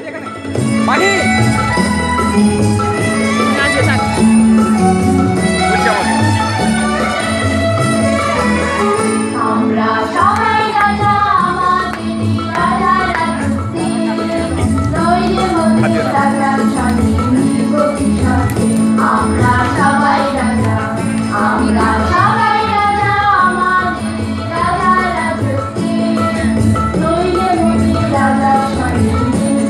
মাহি আমরা সবাই রাজা আমাদের রাজা রাজত্বে নইলে মনে রাজা শানি ভবিষ্যতে আমরা সবাই রাজা আমরা সবাই রাজা আমাদের রাজা রাজত্বে নইলে মনে রাজা শানি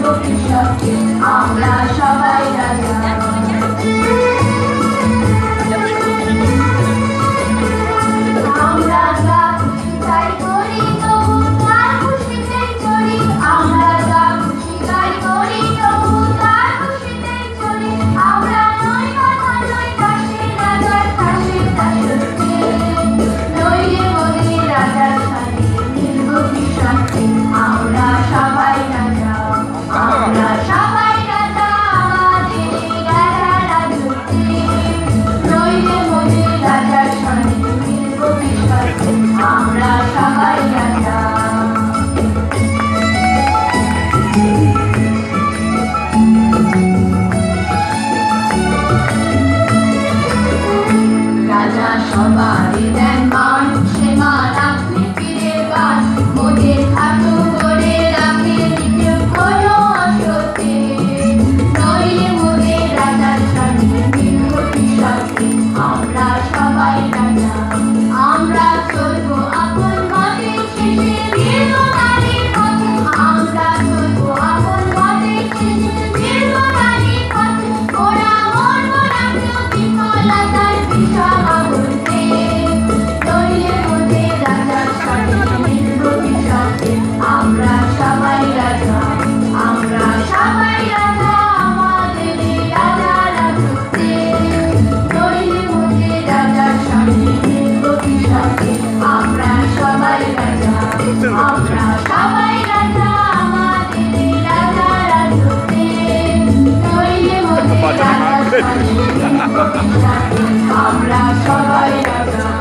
ভবিষ্যতে আমরা সবাই রাজা আমরা সবাই রাজা আমরা সবাই রাজা আমাদের রাজা রাজত্বে নইলে মনে রাজার সঙ্গে ভবিষ্যতে আমরা সবাই রাজা রাজা সবাই দেন মান সে মান আপনি ফিরে পান মোদের খাটো করে রাখে কেউ কোনো অসতে নইলে মোদের রাজার সঙ্গে ভবিষ্যতে আমরা সবাই রাজা আমরা চলবো আপন মতে শেষে দীর্ঘ নারীর পথে আমরা চলবো আপন মতে শেষে দীর্ঘ নারীর পথে ওরা মরবো না কেউ বিফলতার বিষয় বলতে নইলে মোদের রাজার সঙ্গে ভবিষ্যতে আমরা সবাই রাজা আমরা সবাই রাজা আমাদের রাজা রাজত্বে নইলে মোদের রাজার সঙ্গে ভবিষ্যতে আমরা সবাই রাজা আমরা সবাই রাজা আমাদের রাজা রাজত্বে নইলে মোদের রাজার সঙ্গে ভবিষ্যতে আমরা সবাই রাজা